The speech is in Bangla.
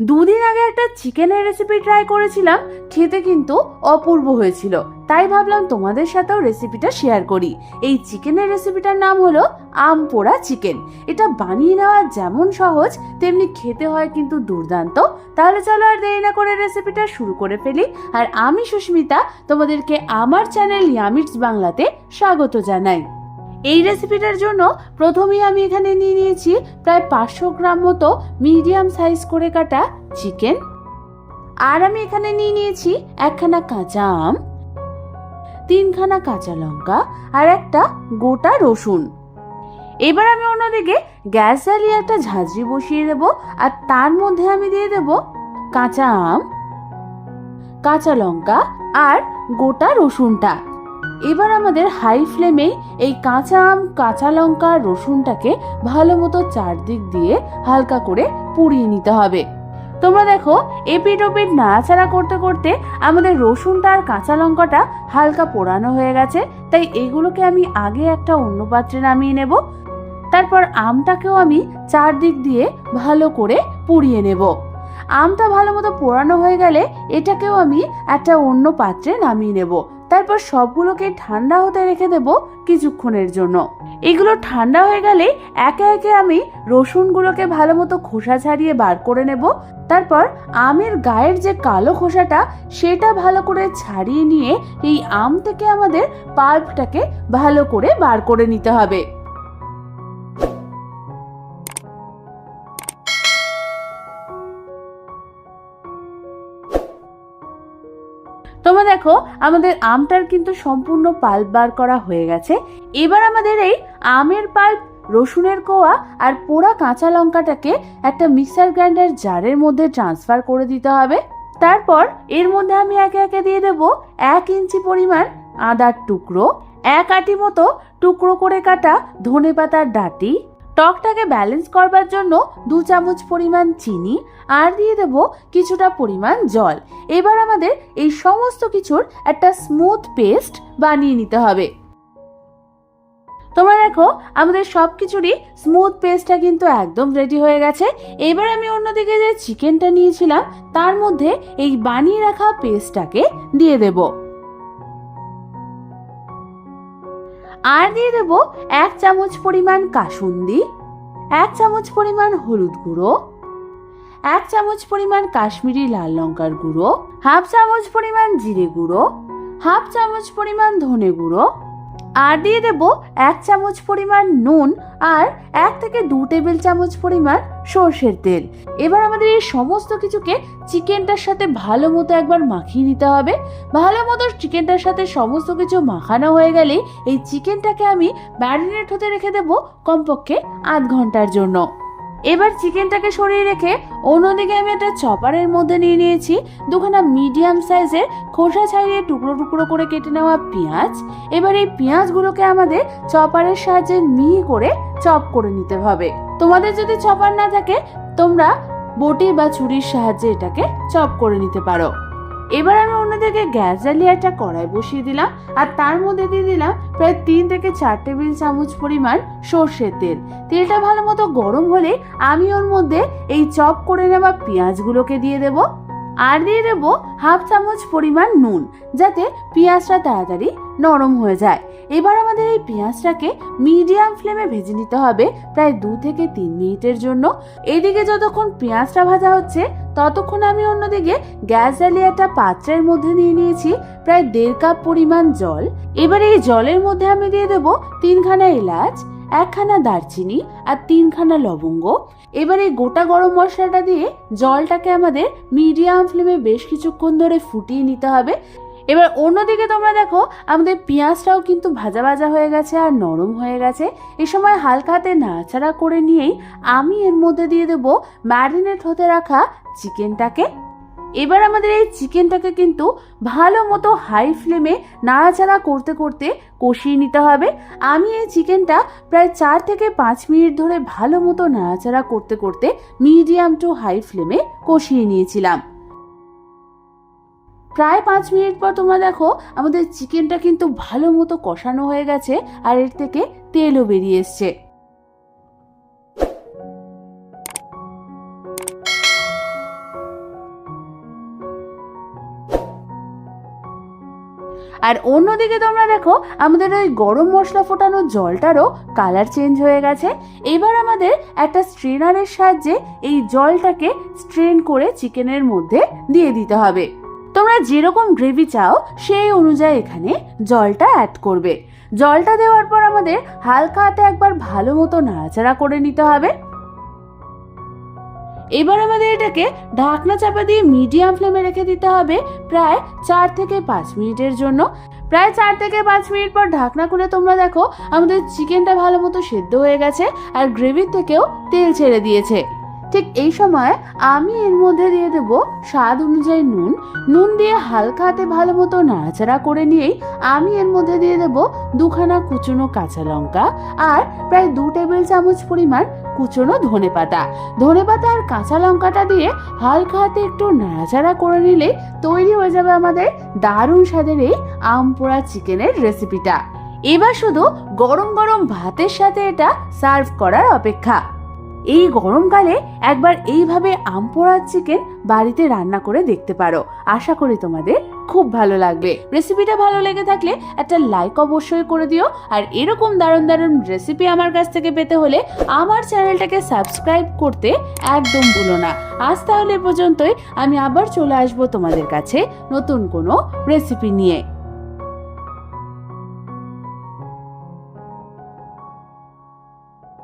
দুদিন আগে একটা চিকেনের রেসিপি ট্রাই করেছিলাম, খেতে কিন্তু অপূর্ব হয়েছিল। তাই ভাবলাম তোমাদের সাথেও রেসিপিটা শেয়ার করি। এই চিকেনের রেসিপিটার নাম হলো আম পোড়া চিকেন। এটা বানিয়ে নেওয়া যেমন সহজ, তেমনি খেতে হয় কিন্তু দুর্দান্ত। তাহলে চলো আর দেরি না করে রেসিপিটা শুরু করে ফেলি। আর আমি সুস্মিতা, তোমাদেরকে আমার চ্যানেল ইয়ামিটস বাংলাতে স্বাগত জানাই। এই রেসিপিটার জন্য প্রথমেই আমি এখানে নিয়ে নিয়েছি প্রায় 500 গ্রাম মতো মিডিয়াম সাইজ করে কাটা চিকেন। আর আমি এখানে নিয়ে নিয়েছি একখানা কাঁচা আম, 3খানা কাঁচা লঙ্কা আর একটা গোটা রসুন। এবার আমি অন্যদিকে গ্যাস জ্বালিয়ে একটা ঝাঁঝরি বসিয়ে দেব। আর তার মধ্যে আমি দিয়ে দেব কাঁচা আম, কাঁচা লঙ্কা আর গোটা রসুনটা। এবার আমাদের হাই ফ্লেমে এই কাঁচা আম, কাঁচা লঙ্কা, রসুনটাকে ভালো মতো চারদিক দিয়ে হালকা করে পুড়িয়ে নিতে হবে। তোমরা দেখো, এপিট ওপিট নাড়াচাড়া করতে করতে আমাদের রসুনটা আর কাঁচা লঙ্কাটা হালকা পোড়ানো হয়ে গেছে। তাই এগুলোকে আমি আগে একটা অন্য পাত্রে নামিয়ে নেব। তারপর আমটাকেও আমি চারদিক দিয়ে ভালো করে পুড়িয়ে নেব। আমটা ভালো মতো পোড়ানো হয়ে গেলে এটাকেও আমি একটা অন্য পাত্রে নামিয়ে নেব। তারপর সবগুলোকে ঠান্ডা হতে রেখে দেব কিছুক্ষণের জন্য। এগুলো ঠান্ডা হয়ে গেলে একে একে আমি রসুনগুলোকে ভালো মতো খোসা ছাড়িয়ে বার করে নেব। তারপর আমের গায়ের যে কালো খোসাটা, সেটা ভালো করে ছাড়িয়ে নিয়ে এই আম থেকে আমাদের পাল্পটাকে ভালো করে বার করে নিতে হবে। তোমরা দেখো, আমাদের আমটার কিন্তু সম্পূর্ণ পাল্প বার করা হয়ে গেছে। এবার আমাদের এই আমের পাল্প, রসুনের কোয়া আর পোড়া কাঁচা লঙ্কাটাকে একটা মিক্সার গ্রাইন্ডার জারের মধ্যে ট্রান্সফার করে দিতে হবে। তারপর এর মধ্যে আমি একে একে দিয়ে দেব 1 ইঞ্চি পরিমাণ আদার টুকরো, 1 আটি মতো টুকরো করে কাটা ধনেপাতার ডাঁটি, টকটাকে ব্যালেন্স করবার জন্য 2 চামচ পরিমাণ চিনি, আর দিয়ে দেব কিছুটা পরিমাণ জল। এবার আমাদের এই সমস্ত কিছুর একটা স্মুথ পেস্ট বানিয়ে নিতে হবে। তোমরা দেখো, আমাদের সবকিছুরই স্মুথ পেস্টটা কিন্তু একদম রেডি হয়ে গেছে। এবার আমি অন্যদিকে যে চিকেনটা নিয়েছিলাম, তার মধ্যে এই বানিয়ে রাখা পেস্টটাকে দিয়ে দেব। আর দিয়ে দেব 1 চামচ পরিমাণ কাসুন্দি, 1 চামচ পরিমাণ হলুদ গুঁড়ো, 1 চামচ পরিমাণ কাশ্মীরি লাল লঙ্কার গুঁড়ো, 1/2 চামচ পরিমাণ জিরে গুঁড়ো, 1/2 চামচ পরিমাণ ধনে গুঁড়ো, আর দিয়ে দেব 1 চামচ পরিমাণ নুন আর 1 থেকে 2 টেবিল চামচ পরিমাণ সর্ষের তেল। এবার আমাদের এই সমস্ত কিছুকে চিকেনটার সাথে ভালো মতো একবার মাখিয়ে নিতে হবে। ভালো মতো চিকেনটার সাথে সমস্ত কিছু মাখানো হয়ে গেলে এই চিকেনটাকে আমি ম্যারিনেট হতে রেখে দেব কমপক্ষে 8 ঘন্টার জন্য। এবার চিকেনটাকে সরিয়ে রেখে অন্যদিকে আমি একটা চপারের মধ্যে নিয়ে নিয়েছি 2খানা মিডিয়াম সাইজের খোসা ছাড়িয়ে টুকরো টুকরো করে কেটে নেওয়া পেঁয়াজ। এবার এই পেঁয়াজগুলোকে আমাদের চপারের সাহায্যে মিহি করে চপ করে নিতে হবে। তোমাদের যদি চপার না থাকে, তোমরা বটি বা ছুরির সাহায্যে এটাকে চপ করে নিতে পারো। এবার আমি অন্যদিকে গ্যাস জ্বালিয়ে একটা কড়াই বসিয়ে দিলাম। আর তার মধ্যে দিয়ে দিলাম প্রায় 3 থেকে 4 টেবিল চামচ পরিমাণ সর্ষের তেল। তেলটা ভালো মতো গরম হলে আমি ওর মধ্যে এই চপ করে নেওয়া পেঁয়াজগুলোকে দিয়ে দেব। আর দিয়ে দেব 1/2 চামচ পরিমাণ নুন, যাতে পেঁয়াজটা তাড়াতাড়ি নরম হয়ে যায়। এবার আমাদের এই পেঁয়াজটাকে মিডিয়াম ফ্লেমে ভেজে নিতে হবে প্রায় 2 থেকে 3 মিনিটের জন্য। এদিকে যতক্ষণ পেঁয়াজটা ভাজা হচ্ছে, ততক্ষণ আমি অন্যদিকে গ্যাস জ্বালিয়ে একটা পাত্রের মধ্যে নিয়ে নিয়েছি প্রায় 1.5 কাপ পরিমাণ জল। এবার এই জলের মধ্যে আমি দিয়ে দেব 3খানা এলাচ, 1খানা দারচিনি আর 3খানা লবঙ্গ। এবার এই গোটা গরম মশলাটা দিয়ে জলটাকে আমাদের মিডিয়াম ফ্লেমে বেশ কিছুক্ষণ ধরে ফুটিয়ে নিতে হবে। এবার অন্যদিকে তোমরা দেখো, আমাদের পেঁয়াজটাও কিন্তু ভাজা ভাজা হয়ে গেছে আর নরম হয়ে গেছে। এই সময় হালকা হাতে নাড়াচাড়া করে নিয়েই আমি এর মধ্যে দিয়ে দেব ম্যারিনেট হতে রাখা চিকেনটাকে। এবার আমাদের এই চিকেনটাকে কিন্তু ভালো মতো হাই ফ্লেমে নাড়াচাড়া করতে করতে কষিয়ে নিতে হবে। আমি এই চিকেনটা প্রায় 4 থেকে 5 মিনিট ধরে ভালো মতো নাড়াচাড়া করতে করতে মিডিয়াম টু হাই ফ্লেমে কষিয়ে নিয়েছিলাম। প্রায় 5 মিনিট পর তোমরা দেখো, আমাদের চিকেনটা কিন্তু ভালো মতো কষানো হয়ে গেছে আর এর থেকে তেলও বেরিয়ে এসছে। আর অন্যদিকে তোমরা দেখো আমাদের ওই গরম মশলা ফোটানোর জলটারও কালার চেঞ্জ হয়ে গেছে। এবার আমাদের একটা স্ট্রেনারের সাহায্যে এই জলটাকে স্ট্রেন করে চিকেনের মধ্যে দিয়ে দিতে হবে। তোমরা যেরকম গ্রেভি চাও সেই অনুযায়ী এখানে জলটা অ্যাড করবে। জলটা দেওয়ার পর আমাদের হালকা হাতে একবার ভালো মতো নাড়াচাড়া করে নিতে হবে। এবার আমাদের এটাকে ঢাকনা চাপা দিয়ে মিডিয়াম ফ্লেমে রেখে দিতে হবে প্রায় 4 থেকে 5 মিনিটের জন্য। প্রায় 4 থেকে 5 মিনিট পর ঢাকনা খুলে তোমরা দেখো আমাদের চিকেনটা ভালো মতো সেদ্ধ হয়ে গেছে আর গ্রেভির থেকেও তেল ছেড়ে দিয়েছে। ঠিক এই সময় আমি এর মধ্যে দিয়ে দেব স্বাদ অনুযায়ী নুন দিয়ে হালকা হাতে ভালো মতো নাড়াচাড়া করে নিয়েই আমি এর মধ্যে দিয়ে দেব 2খানা কুচনো কাঁচা লঙ্কা আর প্রায় 2 টেবিল চামচ পরিমাণ কুচনো ধনেপাতা আর কাঁচা লঙ্কাটা দিয়ে হালকা হাতে একটু নাড়াচাড়া করে নিলে তৈরি হয়ে যাবে আমাদের দারুণ স্বাদের এই আম পোড়া চিকেনের রেসিপিটা। এবার শুধু গরম গরম ভাতের সাথে এটা সার্ভ করার অপেক্ষা। এই গরমকালে একবার এইভাবে আম পোড়া চিকেন বাড়িতে রান্না করে দেখতে পারো। আশা করি তোমাদের খুব ভালো লাগবে। রেসিপিটা ভালো লেগে থাকলে একটা লাইক অবশ্যই করে দিও। আর এরকম দারুণ দারুণ রেসিপি আমার কাছ থেকে পেতে হলে আমার চ্যানেলটাকে সাবস্ক্রাইব করতে একদম ভুলো না। আজ তাহলে পর্যন্তই, আমি আবার চলে আসবো তোমাদের কাছে নতুন কোনো রেসিপি নিয়ে।